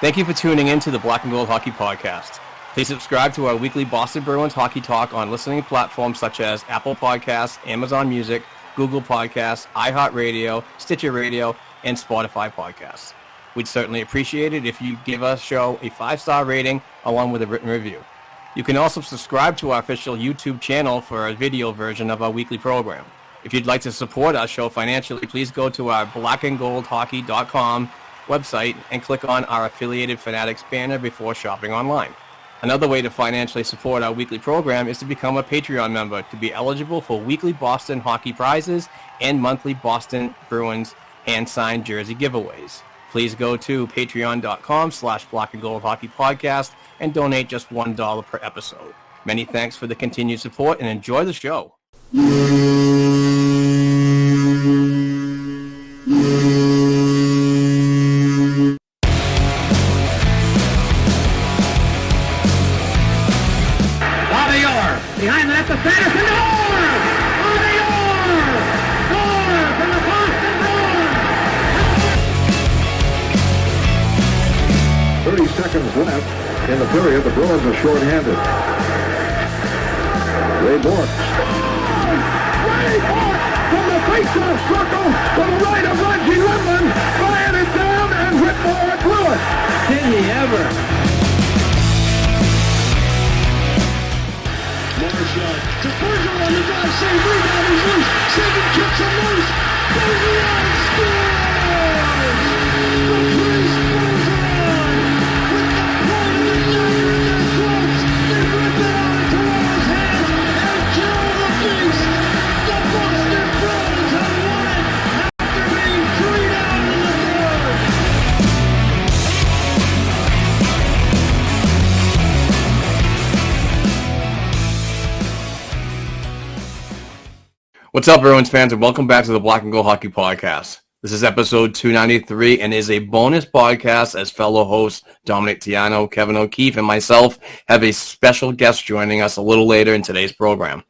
Thank you for tuning in to the Black and Gold Hockey Podcast. Please subscribe to our weekly Boston Bruins hockey talk on listening platforms such as Apple Podcasts, Amazon Music, Google Podcasts, iHeartRadio, Stitcher Radio, and Spotify Podcasts. We'd certainly appreciate it if you give our show a 5-star rating along with a written review. You can also subscribe to our official YouTube channel for a video version of our weekly program. If you'd like to support our show financially, please go to our blackandgoldhockey.com website and click on our affiliated Fanatics banner before shopping online. Another way to financially support our weekly program is to become a Patreon member to be eligible for weekly Boston hockey prizes and monthly Boston Bruins hand-signed jersey giveaways. Please go to patreon.com/blackandgoldhockeypodcast and donate just $1 per episode. Many thanks for the continued support and enjoy the show. Behind that, the Sanderson, Orr! Bobby Orr! Orr from the Boston Bruins! 30 seconds left in the period. The Bruins are shorthanded. Ray Bourque. Ray Bourque from the face-off circle to the right of Reggie Lemon. Fired it down and Whitmore threw it. Did he ever? To Bergeron on the drive, save, rebound, he's loose, saving, kicks him loose, Bergeron scores! The Bruins goes on! With the point of the game in their throats, they rip it out of Toronto's hands and kill the beast! The Boston Bruins have won it after being 3 down in the third! What's up, Bruins fans, and welcome back to the Black and Gold Hockey Podcast. This is episode 293 and is a bonus podcast as fellow hosts Dominic Tiano, Kevin O'Keefe, and myself have a special guest joining us a little later in today's program.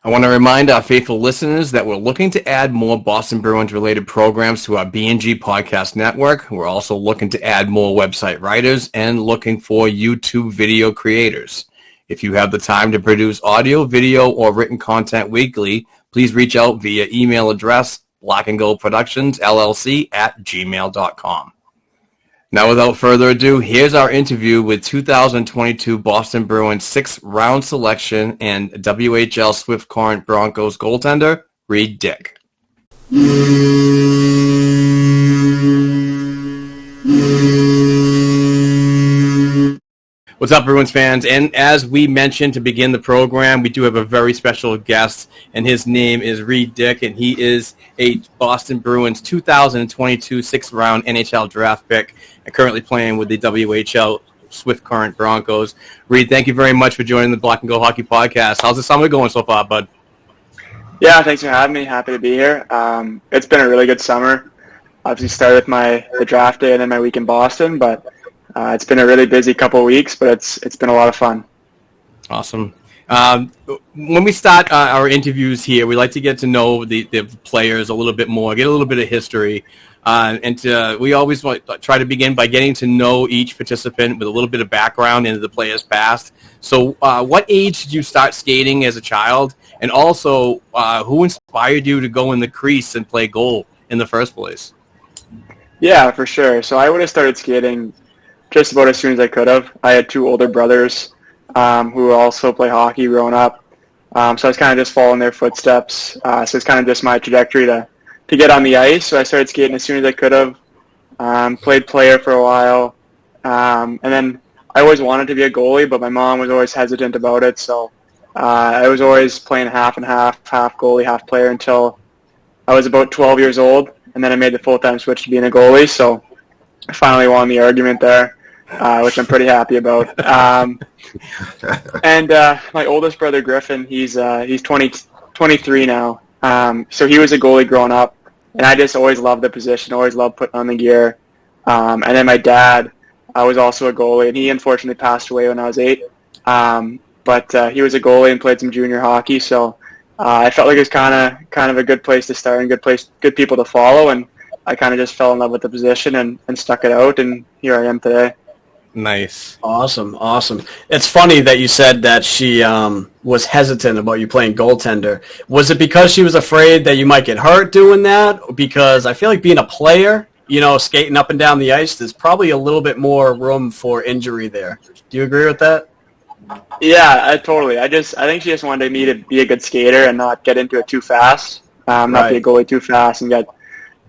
I want to remind our faithful listeners that we're looking to add more Boston Bruins-related programs to our B&G podcast network. We're also looking to add more website writers and looking for YouTube video creators. If you have the time to produce audio, video, or written content weekly, please reach out via email address blackandgoldproductionsllc@gmail.com. Now, without further ado, here's our interview with 2022 Boston Bruins 6th round selection and WHL Swift Current Broncos goaltender, Reid Dyck. What's up, Bruins fans? And as we mentioned to begin the program, we do have a very special guest, and his name is Reid Dyck, and he is a Boston Bruins 2022 6th-round NHL draft pick and currently playing with the WHL Swift Current Broncos. Reid, thank you very much for joining the Black and Gold Hockey Podcast. How's the summer going so far, bud? Yeah, thanks for having me. Happy to be here. It's been a really good summer. Obviously started with the draft day and then my week in Boston, but it's been a really busy couple of weeks, but it's been a lot of fun. Awesome. When we start our interviews here, we like to get to know the players a little bit more, get a little bit of history, we always try to begin by getting to know each participant with a little bit of background into the player's past. So what age did you start skating as a child? And also, who inspired you to go in the crease and play goal in the first place? Yeah, for sure. So I would have started skating just about as soon as I could have. I had 2 older brothers who also play hockey growing up. So I was kind of just following their footsteps. So it's kind of just my trajectory to get on the ice. So I started skating as soon as I could have. Played player for a while. And then I always wanted to be a goalie, but my mom was always hesitant about it. So I was always playing half and half goalie, half player until I was about 12 years old. And then I made the full-time switch to being a goalie. So I finally won the argument there. Which I'm pretty happy about. And my oldest brother, Griffin, he's 23 now. So he was a goalie growing up, and I just always loved the position, always loved putting on the gear. And then my dad was also a goalie, and he unfortunately passed away when I was 8. But he was a goalie and played some junior hockey, so I felt like it was kind of a good place to start and good people to follow. And I kind of just fell in love with the position and stuck it out, and here I am today. Nice. Awesome. It's funny that you said that she was hesitant about you playing goaltender. Was it because she was afraid that you might get hurt doing that? Because I feel like being a player, skating up and down the ice, there's probably a little bit more room for injury there. Do you agree with that? Yeah, totally. I think she just wanted me to be a good skater and not get into it too fast, not be a goalie too fast and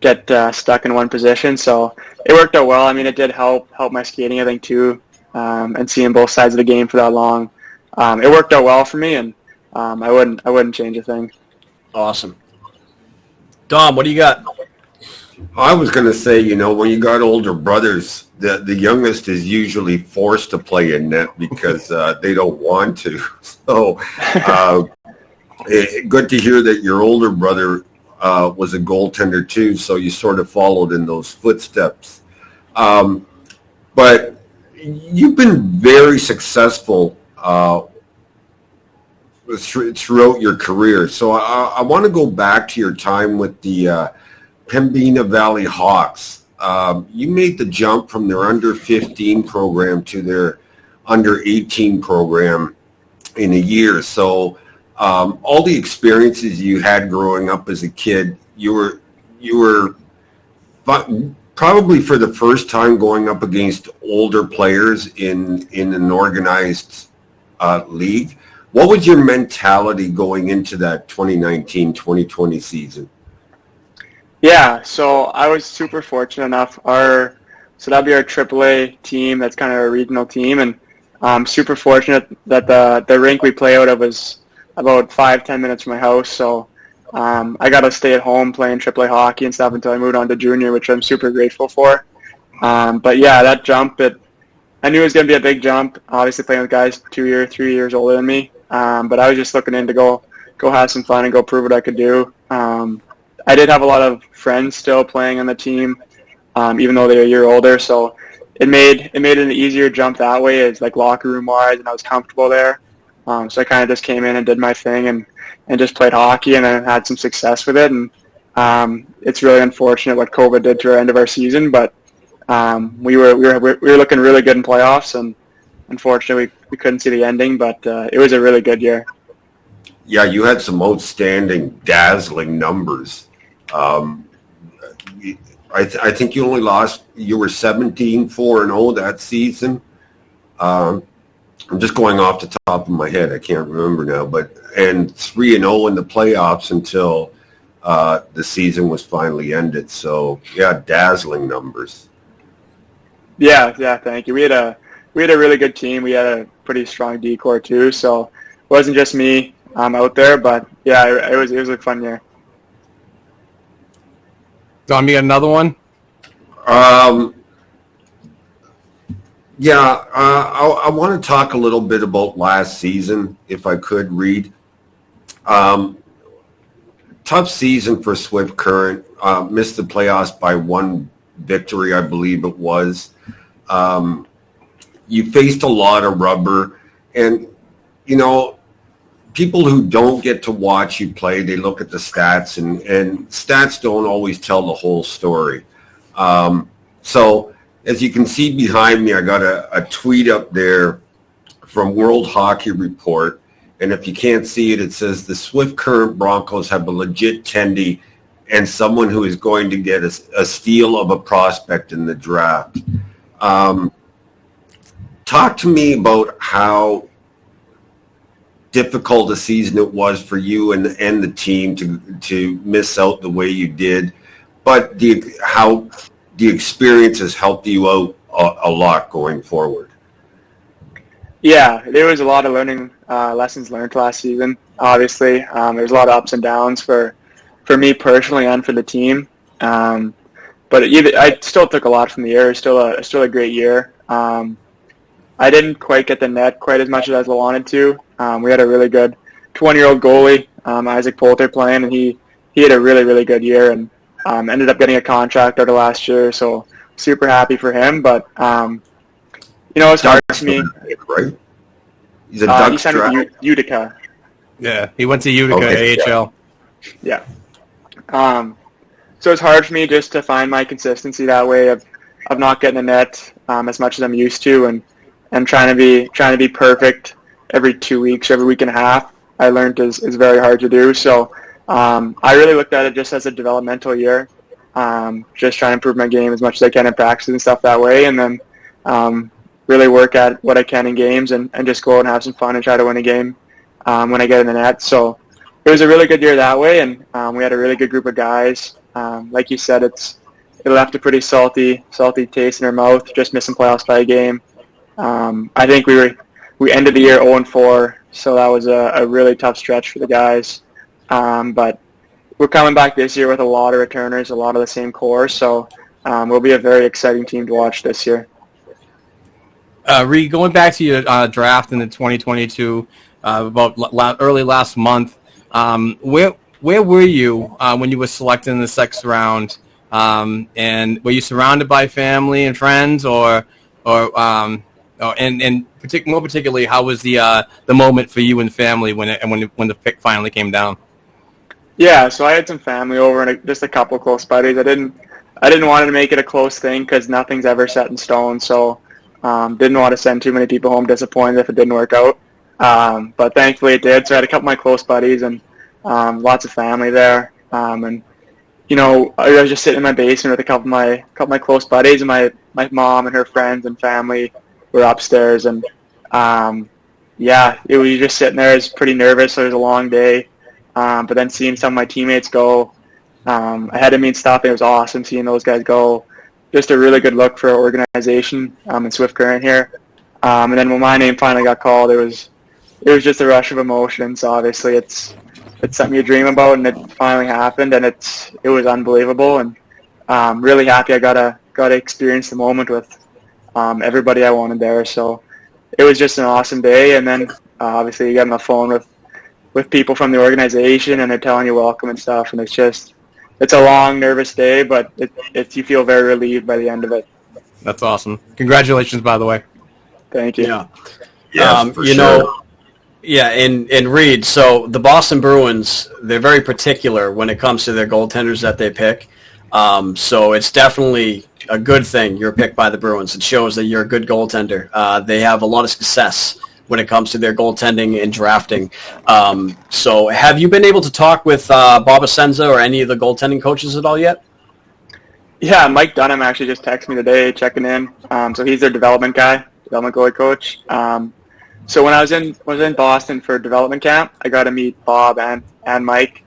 get stuck in one position. So it worked out well. I mean, it did help my skating, I think, too, and seeing both sides of the game for that long. It worked out well for me, and I wouldn't change a thing. Awesome. Dom, what do you got? I was going to say, when you got older brothers, the youngest is usually forced to play in net because they don't want to. So good to hear that your older brother was a goaltender too, so you sort of followed in those footsteps. But you've been very successful throughout your career. So I want to go back to your time with the Pembina Valley Hawks. You made the jump from their under-15 program to their under-18 program in a year. So all the experiences you had growing up as a kid, you were probably for the first time going up against older players in an organized league. What was your mentality going into that 2019-2020 season? Yeah, so I was super fortunate enough. So that'd be our AAA team. That's kind of our regional team, and I'm super fortunate that the rink we play out of was about 5-10 minutes from my house. So I got to stay at home playing AAA hockey and stuff until I moved on to junior, which I'm super grateful for. But yeah, that jump, I knew it was going to be a big jump. Obviously playing with guys 3 years older than me, but I was just looking in to go have some fun and go prove what I could do. I did have a lot of friends still playing on the team, even though they're a year older. So it made it an easier jump that way, as like locker room wise, and I was comfortable there. So I kind of just came in and did my thing and just played hockey, and then had some success with it. And it's really unfortunate what COVID did to our end of our season, but we were looking really good in playoffs, and unfortunately we couldn't see the ending. But it was a really good year. Yeah, you had some outstanding, dazzling numbers. I think you only lost. You were 17-4-0 that season. I'm just going off the top of my head. I can't remember now, and 3-0 in the playoffs until the season was finally ended. So yeah, dazzling numbers. Yeah. Thank you. We had a really good team. We had a pretty strong D-core too. So it wasn't just me out there, but yeah, it was a fun year. Dom, you got another one? I want to talk a little bit about last season, if I could, Reid. Tough season for Swift Current. Missed the playoffs by one victory, I believe it was. You faced a lot of rubber, and people who don't get to watch you play, they look at the stats, and stats don't always tell the whole story. So as you can see behind me, I got a tweet up there from World Hockey Report, and if you can't see it, it says the Swift Current Broncos have a legit tendy and someone who is going to get a steal of a prospect in the draft. Talk to me about how difficult a season it was for you and the team to miss out the way you did, but how the experience has helped you out a lot going forward. Yeah, there was a lot of learning lessons learned last season. Obviously, there's a lot of ups and downs for me personally and for the team. But I still took a lot from the year. It's still a great year. I didn't quite get the net quite as much as I wanted to. We had a really good 20-year-old goalie, Isaac Poulter, playing, and he had a really, really good year, and ended up getting a contract out of last year, so super happy for him. But it's hard for me. Right? He's a Ducks signed with Utica. Yeah, he went to Utica AHL. Yeah. So it's hard for me just to find my consistency that way of not getting the net as much as I'm used to, and trying to be perfect every 2 weeks, every week and a half. I learned is very hard to do. So I really looked at it just as a developmental year, just trying to improve my game as much as I can in practice and stuff that way, and then really work at what I can in games and just go out and have some fun and try to win a game when I get in the net. So it was a really good year that way, and we had a really good group of guys. Like you said, it left a pretty salty taste in our mouth, just missing playoffs by a game. I think we ended the year 0-4, so that was a really tough stretch for the guys. But we're coming back this year with a lot of returners, a lot of the same core, so we'll be a very exciting team to watch this year. Reid, going back to your draft in the 2022, about early last month, where were you when you were selected in the 6th round? And were you surrounded by family and friends, or more particularly, how was the moment for you and family when the pick finally came down? Yeah, so I had some family over and just a couple close buddies. I didn't want to make it a close thing because nothing's ever set in stone. So didn't want to send too many people home disappointed if it didn't work out. But thankfully it did. So I had a couple of my close buddies and lots of family there. And you know, I was just sitting in my basement with a couple of my close buddies, and my mom and her friends and family were upstairs. And yeah, it was just sitting there. I was pretty nervous. So it was a long day. But then seeing some of my teammates go ahead of me and stuff, it was awesome seeing those guys go. Just a really good look for our organization in Swift Current here. And then when my name finally got called, it was just a rush of emotions. Obviously, it's something you dream about, and it finally happened, and it was unbelievable. And really happy I got to experience the moment with everybody I wanted there. So it was just an awesome day. And then obviously you get on the phone with people from the organization, and they're telling you welcome and stuff, and it's a long, nervous day, but you feel very relieved by the end of it. That's awesome. Congratulations, by the way. Thank you. Yeah. You know, yeah, and Reid, so the Boston Bruins, they're very particular when it comes to their goaltenders that they pick. So it's definitely a good thing you're picked by the Bruins. It shows that you're a good goaltender. They have a lot of success when it comes to their goaltending and drafting. So have you been able to talk with Bob Asenza or any of the goaltending coaches at all yet? Yeah, Mike Dunham actually just texted me today checking in. So he's their development goalie coach. So when I was in Boston for development camp, I got to meet Bob and Mike.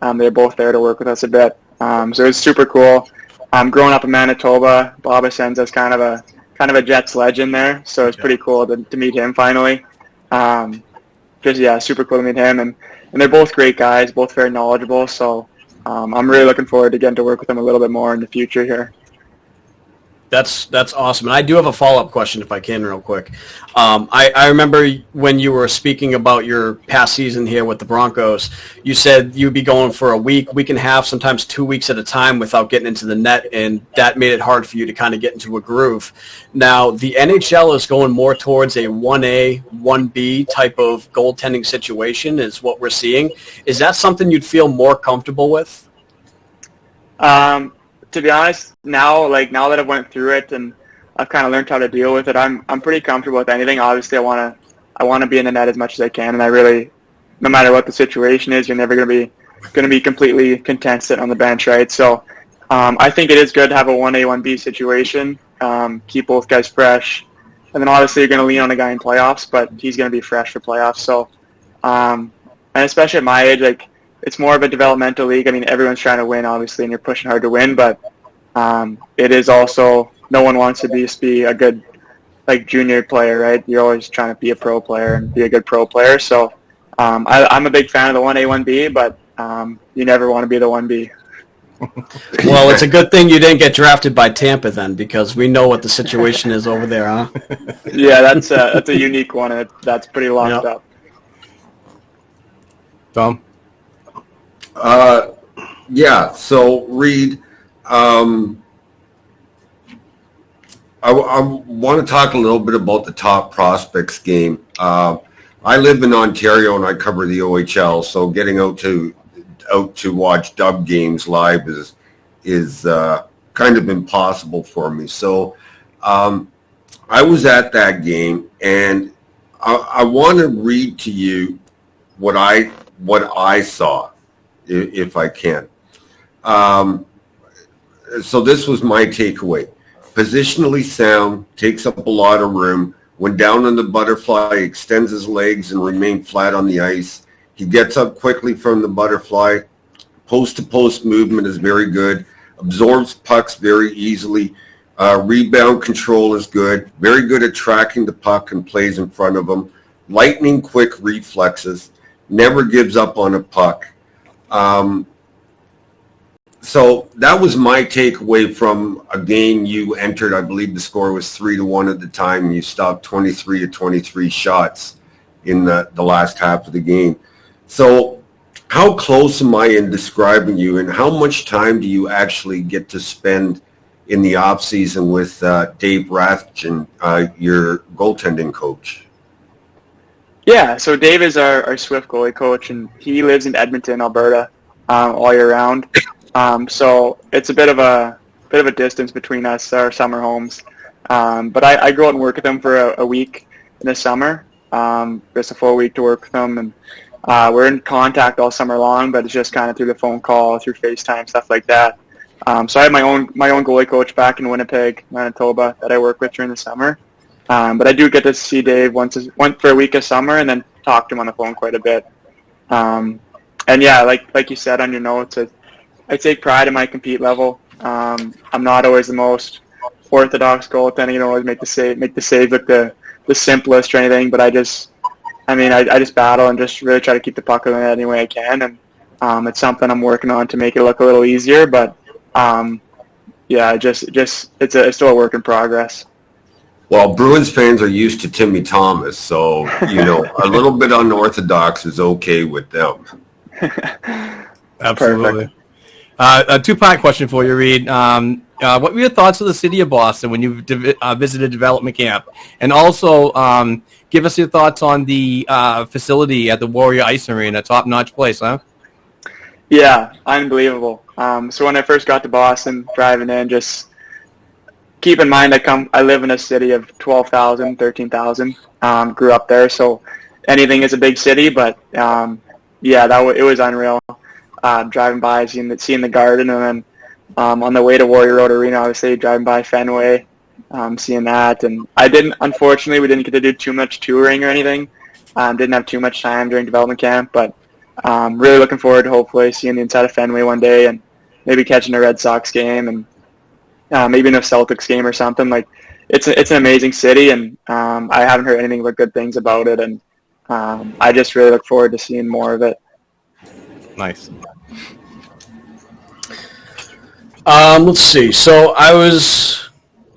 They were both there to work with us a bit. So it was super cool. Growing up in Manitoba, Bob Asenza is kind of a Jets legend there, so it's pretty cool to meet him finally. Super cool to meet him, and they're both great guys, both very knowledgeable. So I'm really looking forward to getting to work with them a little bit more in the future here. That's awesome. And I do have a follow-up question if I can real quick. I remember when you were speaking about your past season here with the Broncos, you said you'd be going for a week and a half, sometimes 2 weeks at a time without getting into the net, and that made it hard for you to kind of get into a groove. Now, the NHL is going more towards a 1A, 1B type of goaltending situation is what we're seeing. Is that something you'd feel more comfortable with? To be honest, now that I've went through it and I've kind of learned how to deal with it, I'm pretty comfortable with anything. Obviously, I want to be in the net as much as I can, and I really, no matter what the situation is, you're never going to be completely content sitting on the bench, right? So, I think it is good to have a 1A, 1B situation, keep both guys fresh, and then obviously you're going to lean on a guy in playoffs, but he's going to be fresh for playoffs. So, and especially at my age, it's more of a developmental league. I mean, everyone's trying to win, obviously, and you're pushing hard to win, but it is also, no one wants to be a good, junior player, right? You're always trying to be a pro player and be a good pro player. So I'm a big fan of the 1A, 1B, but you never want to be the 1B. Well, it's a good thing you didn't get drafted by Tampa then, because we know what the situation is over there, huh? Yeah, that's a unique one, and that's pretty locked up. Tom? So Reid, I want to talk a little bit about the top prospects game. I live in Ontario and I cover the OHL, so getting out to watch Dub games live is kind of impossible for me. So I was at that game, and I want to read to you what I saw, if I can. So this was my takeaway. Positionally sound, takes up a lot of room. When down on the butterfly, he extends his legs and remain flat on the ice. He gets up quickly from the butterfly. Post-to-post movement is very good. Absorbs pucks very easily. Rebound control is good. Very good at tracking the puck and plays in front of him. Lightning quick reflexes. Never gives up on a puck. So that was my takeaway from a game you entered. I believe the score was 3-1 at the time. You stopped 23 of 23 shots in the last half of the game. So how close am I in describing you, and how much time do you actually get to spend in the off season with Dave Rathjen, your goaltending coach? Yeah, so Dave is our Swift goalie coach, and he lives in Edmonton, Alberta, all year round. So it's a bit of a distance between us, our summer homes. But I go out and work with him for a week in the summer, just a full week to work with him, and we're in contact all summer long, but it's just kind of through the phone call, through FaceTime, stuff like that. So I have my own goalie coach back in Winnipeg, Manitoba, that I work with during the summer. But I do get to see Dave once for a week of summer, and then talk to him on the phone quite a bit. And yeah, like you said on your notes, I take pride in my compete level. I'm not always the most orthodox goaltender. You don't always make the save look the simplest or anything, but I just battle and just really try to keep the puck in the net any way I can, and it's something I'm working on to make it look a little easier. But yeah, it's still a work in progress. Well, Bruins fans are used to Timmy Thomas, so a little bit unorthodox is okay with them. Absolutely. A two-part question for you, Reid. What were your thoughts of the city of Boston when you visited development camp? And also, give us your thoughts on the facility at the Warrior Ice Arena, top-notch place, huh? Yeah, unbelievable. So when I first got to Boston, driving in, just keep in mind I live in a city of 12,000, 13,000. Grew up there, so anything is a big city. But yeah, it was unreal. Driving by, seeing the Garden, and then on the way to Warrior Road Arena, obviously driving by Fenway, seeing that. And unfortunately, we didn't get to do too much touring or anything. Didn't have too much time during development camp, but really looking forward to hopefully seeing the inside of Fenway one day, and maybe catching a Red Sox game, and maybe in a Celtics game or something. Like it's an amazing city, and I haven't heard anything but good things about it, and I just really look forward to seeing more of it. Nice. Let's see. So I was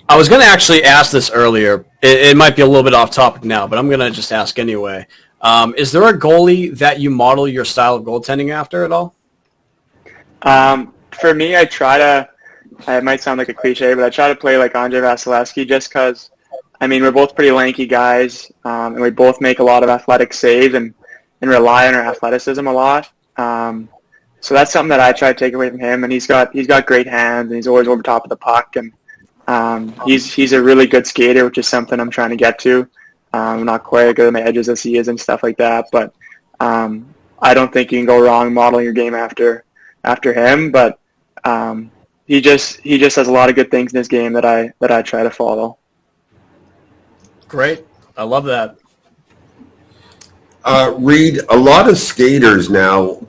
going to actually ask this earlier. It might be a little bit off topic now, but I'm going to just ask anyway. Is there a goalie that you model your style of goaltending after at all? For me, it might sound like a cliche, but I try to play like Andrei Vasilevsky, just because, we're both pretty lanky guys, and we both make a lot of athletic saves and rely on our athleticism a lot. So that's something that I try to take away from him, and he's got great hands, and he's always over top of the puck, and he's a really good skater, which is something I'm trying to get to. I'm not quite as good at my edges as he is and stuff like that, but I don't think you can go wrong modeling your game after him. But he just has a lot of good things in his game that I try to follow. Great, I love that. Reid, a lot of skaters now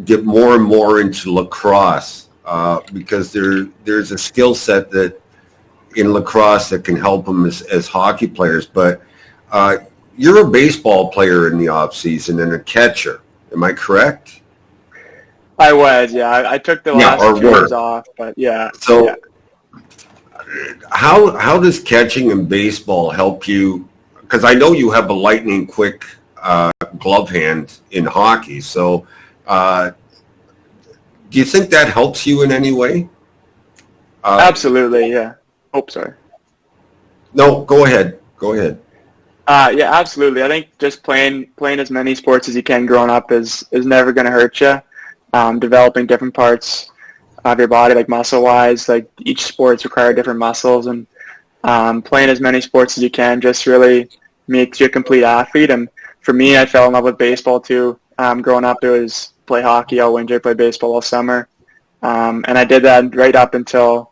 get more and more into lacrosse because there's a skill set that in lacrosse that can help them as hockey players. But you're a baseball player in the off season and a catcher. Am I correct? I was, yeah. I took the last 2 years off, but yeah. So yeah. How does catching in baseball help you? Because I know you have a lightning quick glove hand in hockey. So do you think that helps you in any way? Absolutely, yeah. Oh, sorry. No, go ahead. Yeah, absolutely. I think just playing as many sports as you can growing up is never going to hurt you. Developing different parts of your body, like muscle-wise. Like each sports require different muscles, and playing as many sports as you can just really makes you a complete athlete. And for me, I fell in love with baseball too. Growing up, it was play hockey all winter, play baseball all summer. And I did that right up until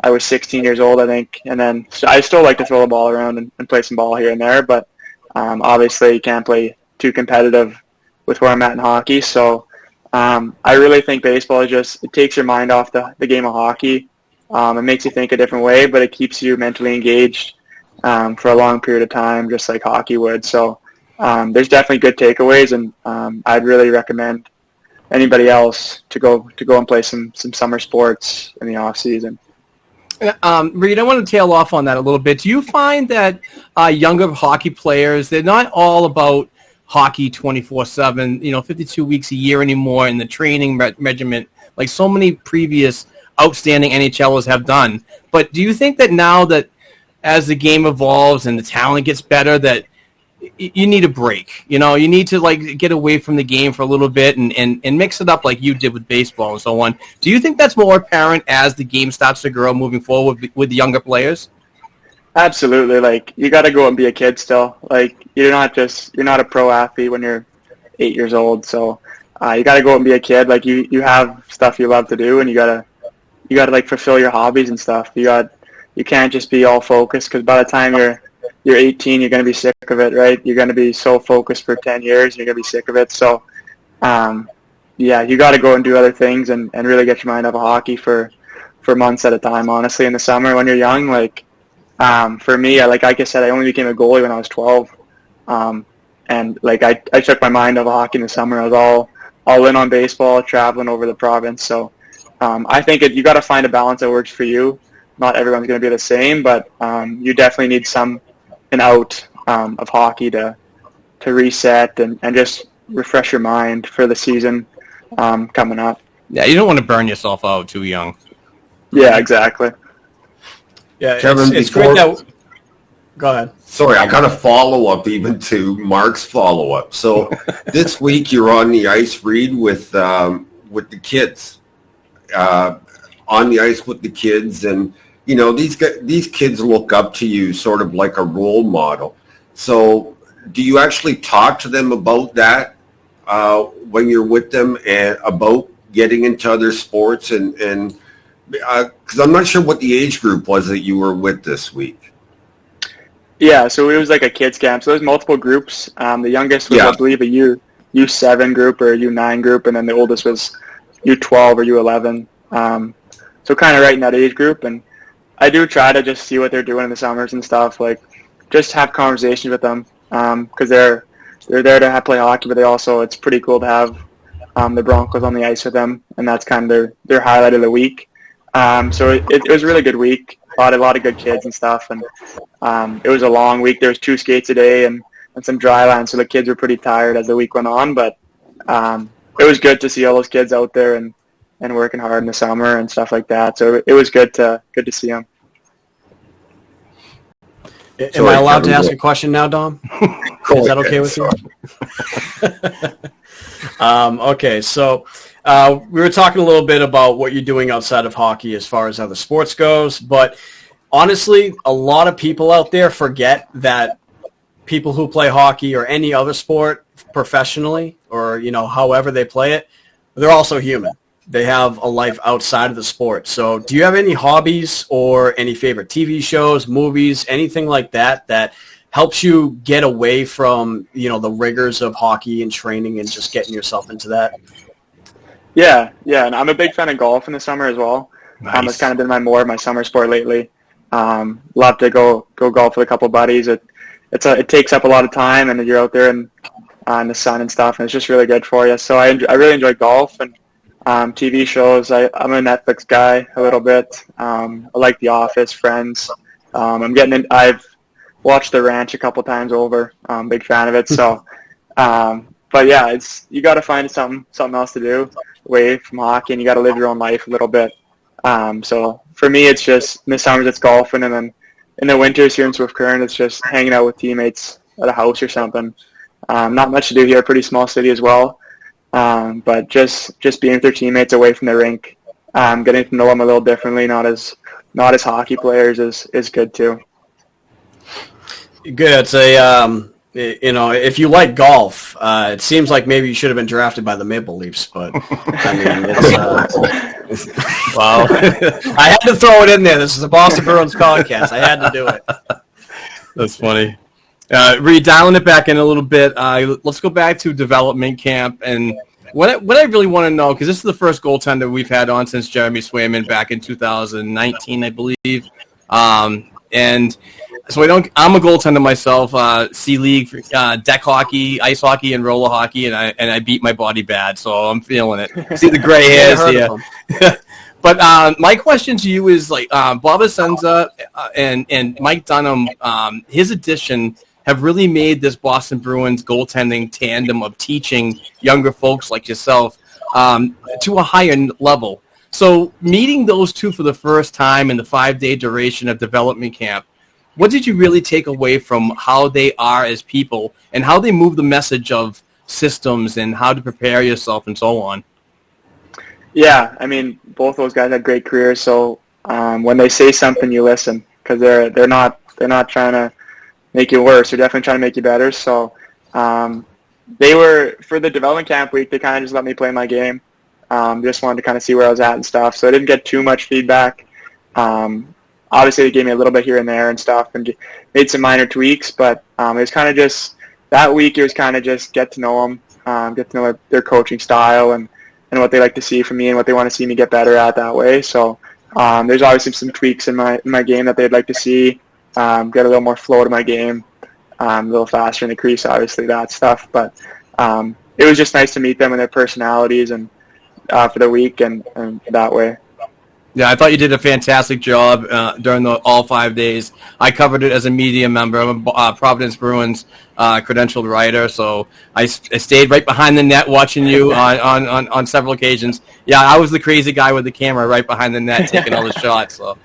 I was 16 years old, I think. And then I still like to throw the ball around and play some ball here and there, but obviously you can't play too competitive with where I'm at in hockey. So I really think baseball is just, it takes your mind off the game of hockey. It makes you think a different way, but it keeps you mentally engaged for a long period of time, just like hockey would. So there's definitely good takeaways, and I'd really recommend anybody else to go and play some summer sports in the off season. Reid, I want to tail off on that a little bit. Do you find that younger hockey players, they're not all about hockey 24/7, 52 weeks a year anymore in the training regiment, like so many previous outstanding NHLers have done. But do you think that now that as the game evolves and the talent gets better, that you need a break? You need to get away from the game for a little bit and mix it up like you did with baseball and so on. Do you think that's more apparent as the game starts to grow moving forward with the younger players? Absolutely. Like, you got to go and be a kid still. Like, you're not a pro athlete when you're 8 years old. So you got to go and be a kid. Like, you have stuff you love to do, and you got to like fulfill your hobbies and stuff. You can't just be all focused, because by the time you're 18, you're going to be sick of it, right? You're going to be so focused for 10 years, and you're going to be sick of it. So, you got to go and do other things and really get your mind off of hockey for months at a time, honestly, in the summer when you're young. For me, like I said, I only became a goalie when I was 12. And I took my mind off of hockey in the summer. I was all in on baseball, traveling over the province. So I think you got to find a balance that works for you. Not everyone's going to be the same, but you definitely need an out of hockey to reset and just refresh your mind for the season coming up. Yeah, you don't want to burn yourself out too young. Yeah, exactly. Yeah, Kevin, it's great that... Go ahead. Sorry, I got a follow-up even to Mark's follow-up. So this week you're on the ice, Reid, with the kids. On the ice with the kids, and these kids look up to you sort of like a role model. So do you actually talk to them about that when you're with them, and about getting into other sports? And because I'm not sure what the age group was that you were with this week. Yeah, so it was like a kids camp. So there's multiple groups. The youngest was, I believe, a U7 group or a U9 group, and then the oldest was U12 or U11. So kind of right in that age group. And I do try to just see what they're doing in the summers and stuff. Like, just have conversations with them, because they're there to play hockey, but it's pretty cool to have the Broncos on the ice with them, and that's kind of their highlight of the week. So it was a really good week. A lot of good kids and stuff, and it was a long week. There was 2 skates a day and some dry land, so the kids were pretty tired as the week went on. But it was good to see all those kids out there and working hard in the summer and stuff like that. So it was good to see them. Am I allowed to ask a question now, Dom? Is that okay with you? Okay, so we were talking a little bit about what you're doing outside of hockey as far as other sports goes, but honestly, a lot of people out there forget that people who play hockey or any other sport professionally, or however they play it, they're also human. They have a life outside of the sport. So do you have any hobbies or any favorite TV shows, movies, anything like that helps you get away from, the rigors of hockey and training and just getting yourself into that? Yeah, and I'm a big fan of golf in the summer as well. Nice. It's kind of been more of my summer sport lately. Love to go golf with a couple of buddies. It takes up a lot of time, and you're out there in the sun and stuff, and it's just really good for you. So I really enjoy golf. And TV shows, I'm a Netflix guy a little bit. I like The Office, Friends. I've watched The Ranch a couple times over. I'm a big fan of it. So, but yeah, you got to find something else to do away from hockey, and you got to live your own life a little bit. So for me, it's just in the summers it's golfing, and then in the winters here in Swift Current, it's just hanging out with teammates at a house or something. Not much to do here, pretty small city as well. But just being with their teammates away from the rink getting to know them a little differently, not as hockey players, is good too. Good. It's a if you like golf, it seems like maybe you should have been drafted by the Maple Leafs, but I mean, it's wow. I had to throw it in there. This is a Boston Bruins podcast. I had to do it. That's funny. Reid, dialing it back in a little bit. Let's go back to development camp, and what I really want to know, because this is the first goaltender we've had on since Jeremy Swayman back in 2019, I believe, and so I'm a goaltender myself, C-League, deck hockey, ice hockey, and roller hockey, and I beat my body bad, so I'm feeling it. See the gray hairs here. But my question to you is, like, Bob Essenza and Mike Dunham, his addition have really made this Boston Bruins goaltending tandem of teaching younger folks like yourself to a higher level. So meeting those two for the first time in the 5-day duration of development camp, what did you really take away from how they are as people and how they move the message of systems and how to prepare yourself and so on? Yeah, I mean, both those guys had great careers. So when they say something, you listen, because they're not trying to make you worse. They're definitely trying to make you better. So they were, for the development camp week, they kind of just let me play my game. Just wanted to kind of see where I was at and stuff. So I didn't get too much feedback. Obviously, they gave me a little bit here and there and stuff and made some minor tweaks, but it was kind of just, that week, it was kind of just get to know them, get to know their coaching style and what they like to see from me and what they want to see me get better at that way. So there's obviously some tweaks in my game that they'd like to see, get a little more flow to my game, a little faster in the crease, obviously, that stuff. But it was just nice to meet them and their personalities and for the week and that way. Yeah, I thought you did a fantastic job during all 5 days. I covered it as a media member. I'm a Providence Bruins credentialed writer, so I stayed right behind the net watching you on several occasions. Yeah, I was the crazy guy with the camera right behind the net taking all the shots. So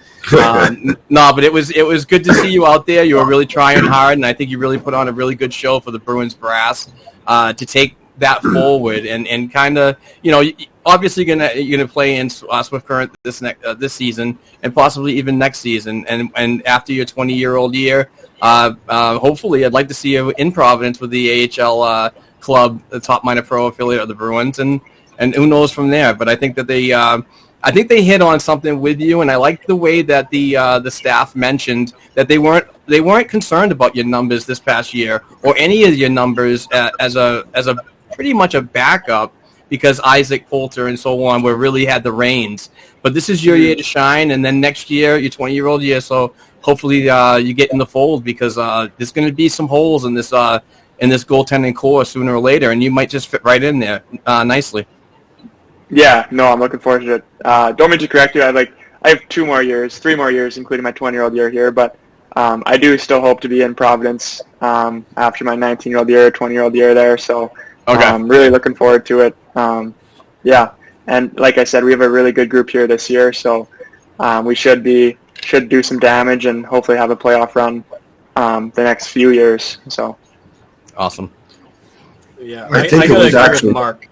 no, but it was good to see you out there. You were really trying hard, and I think you really put on a really good show for the Bruins brass to take that forward and kind of, obviously you're gonna play in Swift Current this season and possibly even next season, and after your 20-year-old year, hopefully I'd like to see you in Providence with the AHL club, the top minor pro affiliate of the Bruins, and who knows from there. But I think that they hit on something with you, and I like the way that the staff mentioned that they weren't concerned about your numbers this past year or any of your numbers as a pretty much a backup, because Isaac Poulter and so on really had the reins. But this is your year to shine, and then next year, your 20-year-old year, so hopefully you get in the fold, because there's going to be some holes in this goaltending core sooner or later, and you might just fit right in there nicely. Yeah, no, I'm looking forward to it. Don't mean to correct you. I have 3 more years, including my 20-year-old year here, but I do still hope to be in Providence after my 19-year-old year, 20-year-old year there, so okay. I'm really looking forward to it. Yeah, and like I said, we have a really good group here this year, so we should do some damage and hopefully have a playoff run the next few years. So awesome. Yeah, I think it was actually Mark.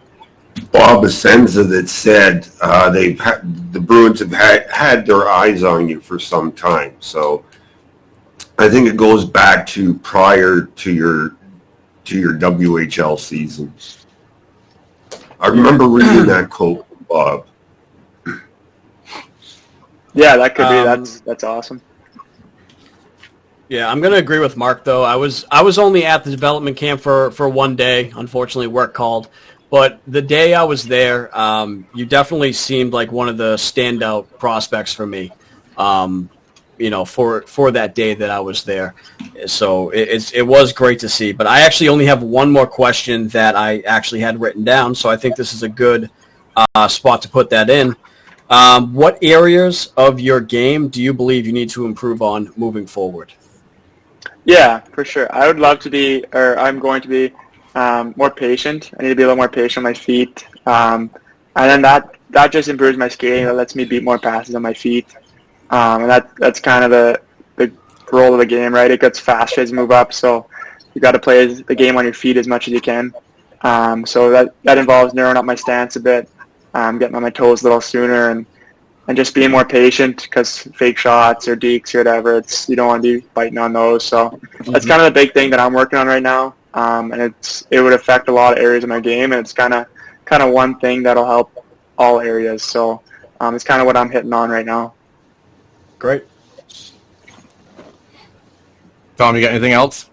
Bob Essenza that said the Bruins have had their eyes on you for some time. So I think it goes back to prior to your WHL season. I remember reading that quote, Bob. Yeah, that could be. That's awesome. Yeah, I'm going to agree with Mark, though. I was only at the development camp for one day. Unfortunately, work called. But the day I was there, you definitely seemed like one of the standout prospects for me, for that day that I was there. So it was great to see. But I actually only have one more question that I actually had written down, so I think this is a good spot to put that in. What areas of your game do you believe you need to improve on moving forward? Yeah, for sure. I would love to be, or I'm going to be, more patient. I need to be a little more patient on my feet. And then that just improves my skating. That lets me beat more passes on my feet. And that's kind of the role of the game, right? It gets faster as you move up, so you got to play the game on your feet as much as you can. So that involves narrowing up my stance a bit, getting on my toes a little sooner, and and just being more patient, because fake shots or dekes or whatever, you don't want to be biting on those. So that's kind of the big thing that I'm working on right now, and it would affect a lot of areas of my game, and it's kind of one thing that'll help all areas. So it's kind of what I'm hitting on right now. Great. Tom, you got anything else?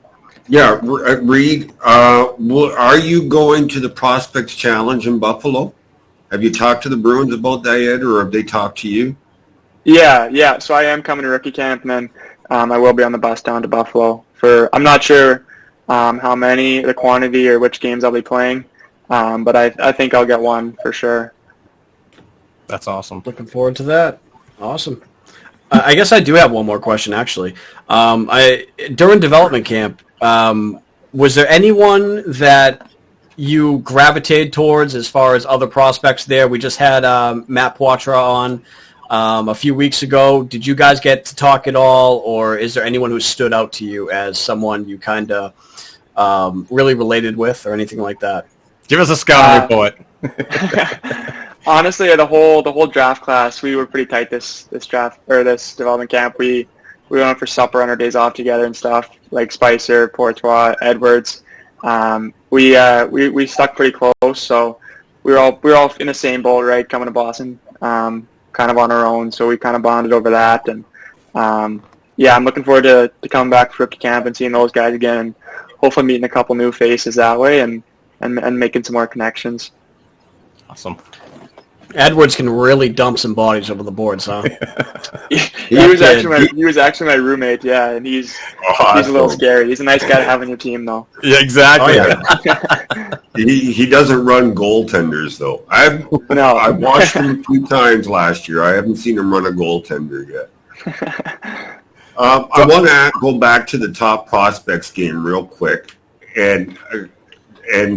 Yeah, Reid, are you going to the Prospects Challenge in Buffalo? Have you talked to the Bruins about that yet, or have they talked to you? Yeah. So I am coming to rookie camp, and then I will be on the bus down to Buffalo I'm not sure how many, the quantity, or which games I'll be playing, but I think I'll get one for sure. That's awesome. Looking forward to that. Awesome. I guess I do have one more question, actually. During development camp, was there anyone that you gravitated towards as far as other prospects there? We just had Matt Poitras on a few weeks ago. Did you guys get to talk at all, or is there anyone who stood out to you as someone you kind of really related with, or anything like that? Give us a scouting report. Honestly, the whole draft class, we were pretty tight this draft or this development camp. We went out for supper on our days off together and stuff, like Spicer, Poitras, Edwards. We stuck pretty close, so we were all in the same boat, right? Coming to Boston, kind of on our own, so we kind of bonded over that. And I'm looking forward to coming back for rookie camp and seeing those guys again, and hopefully meeting a couple new faces that way, and making some more connections. Awesome. Edwards can really dump some bodies over the boards, huh? He was actually my roommate, yeah, and he's a little scary. He's a nice guy to have on your team, though. Yeah, exactly. Oh, yeah. He doesn't run goaltenders, though. I've watched him a few times last year. I haven't seen him run a goaltender yet. I want to go back to the top prospects game real quick, and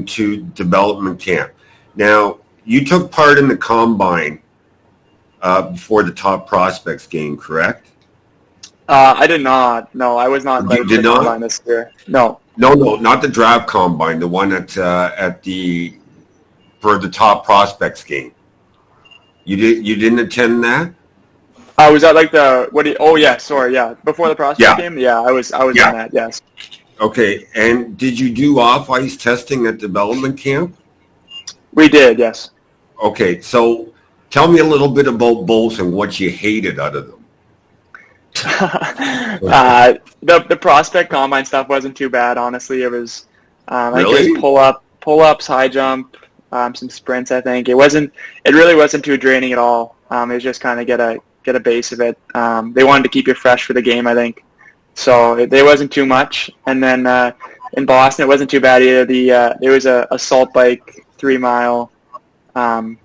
to development camp. Now, you took part in the combine before the top prospects game, correct? I did not. No, I was not invited to the combine this year. No, not the draft combine. The one for the top prospects game. You didn't attend that? Was that like before the prospect game? Yeah, I was in that. Yes. Okay, and did you do off-ice testing at development camp? We did, yes. Okay, so tell me a little bit about both and what you hated out of them. The prospect combine stuff wasn't too bad, honestly. It was really? Pull-ups, high jump, some sprints. I think it really wasn't too draining at all. It was just kind of get a base of it. They wanted to keep you fresh for the game, I think. So there wasn't too much. And then in Boston, it wasn't too bad either. There was a salt bike 3 mile. I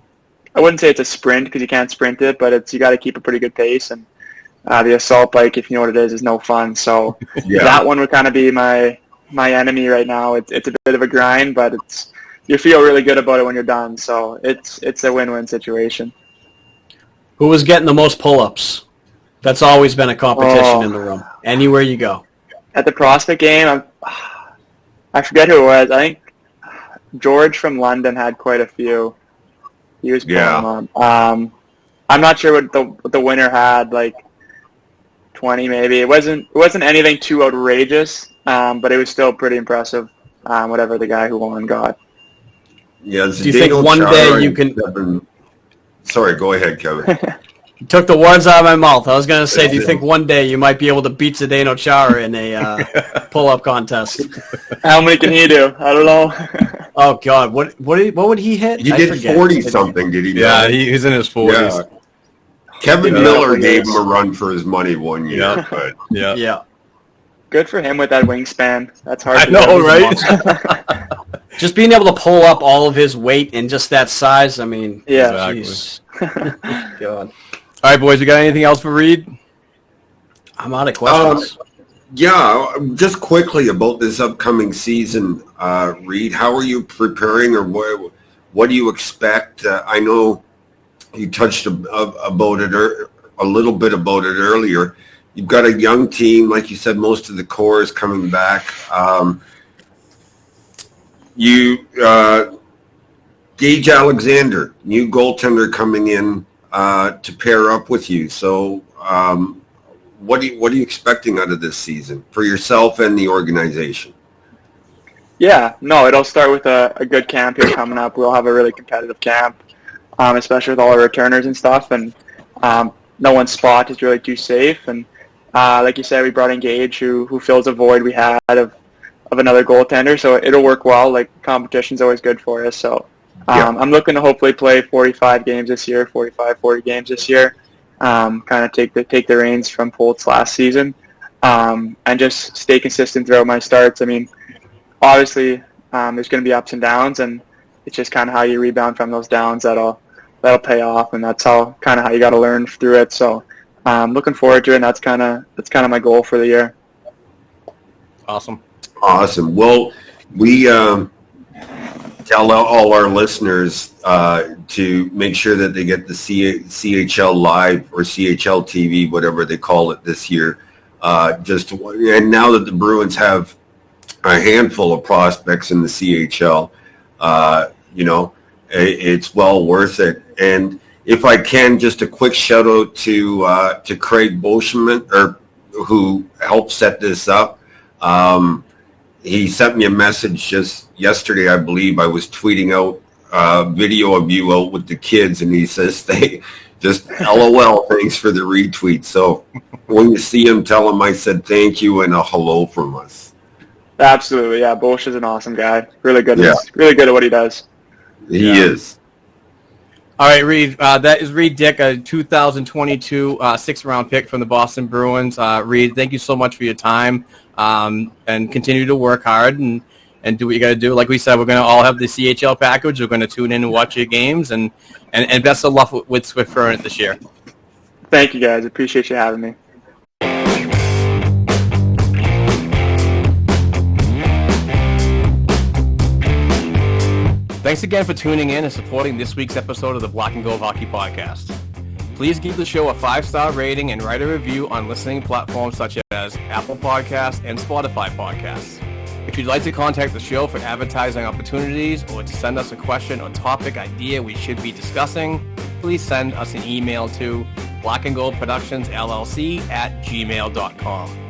wouldn't say it's a sprint because you can't sprint it, but you got to keep a pretty good pace. And the assault bike, if you know what it is no fun. So that one would kind of be my enemy right now. It's a bit of a grind, but you feel really good about it when you're done. So it's a win-win situation. Who was getting the most pull-ups? That's always been a competition in the room. Anywhere you go. At the prospect game, I forget who it was. I think George from London had quite a few. He was pulling them up. I'm not sure what the winner had, like 20 maybe. It wasn't anything too outrageous, but it was still pretty impressive. Whatever the guy who won got. Yeah. Do you think one day you can? Sorry, go ahead, Kevin. You took the words out of my mouth. I was going to say, do you think one day you might be able to beat Zdeno Chara in a pull-up contest? How many can he do? I don't know. Oh God, what would he hit? He did 40-something, did he? Yeah, he's in his 40s. Yeah. Kevin Miller gave him a run for his money one year. But yeah. Good for him with that wingspan. That's hard. I know, right? Just being able to pull up all of his weight in just that size. I mean, yeah. Exactly. God. All right, boys. You got anything else for Reid? I'm out of questions. Just quickly about this upcoming season, Reid. How are you preparing, or what do you expect? I know you touched about it a little bit about it earlier. You've got a young team, like you said. Most of the core is coming back. Gage Alexander, new goaltender coming in. to pair up with you. So what are you expecting out of this season for yourself and the organization? Yeah, no, it'll start with a good camp here coming up. We'll have a really competitive camp, especially with all our returners and stuff. And no one's spot is really too safe. And like you said, we brought in Gage, who fills a void we had of another goaltender. So it'll work well. Like, competition's always good for us. So I'm looking to hopefully play 45 games this year, 40 games this year. Kind of take the reins from Poltz last season, and just stay consistent throughout my starts. I mean, obviously, there's going to be ups and downs, and it's just kind of how you rebound from those downs that'll pay off, and that's how you got to learn through it. So, looking forward to it. And that's kind of my goal for the year. Awesome. Well, we tell all our listeners to make sure that they get the CHL Live or CHL TV, whatever they call it this year. And now that the Bruins have a handful of prospects in the CHL, it's well worth it. And if I can, just a quick shout out to Craig Boschman, who helped set this up. He sent me a message just yesterday, I believe. I was tweeting out a video of you out with the kids, and he says, just LOL, thanks for the retweet. So when you see him, tell him I said thank you and a hello from us. Absolutely, yeah. Bosch is an awesome guy. Really good. Really good at what he does. He is. All right, Reid. That is Reid Dyck, a 2022 sixth-round pick from the Boston Bruins. Reid, thank you so much for your time, and continue to work hard and do what you got to do. Like we said, we're going to all have the CHL package. We're going to tune in and watch your games, and best of luck with Swift Current this year. Thank you, guys. Appreciate you having me. Thanks again for tuning in and supporting this week's episode of the Black and Gold Hockey Podcast. Please give the show a 5-star rating and write a review on listening platforms such as Apple Podcasts and Spotify Podcasts. If you'd like to contact the show for advertising opportunities or to send us a question or topic idea we should be discussing, please send us an email to blackandgoldproductionsllc@gmail.com.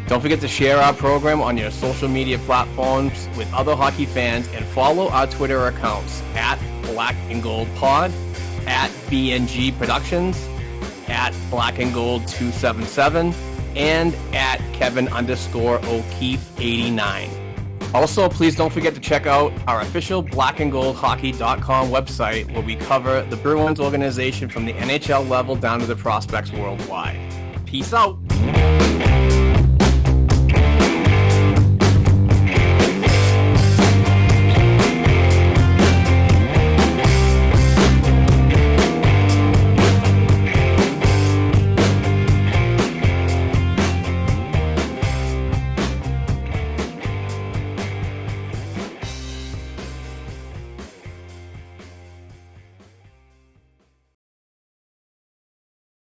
Don't forget to share our program on your social media platforms with other hockey fans, and follow our Twitter accounts at Black and Gold Pod, at BNG Productions, at Black and Gold 277, and at Kevin_O'Keefe89. Also, please don't forget to check out our official blackandgoldhockey.com website, where we cover the Bruins organization from the NHL level down to the prospects worldwide. Peace out.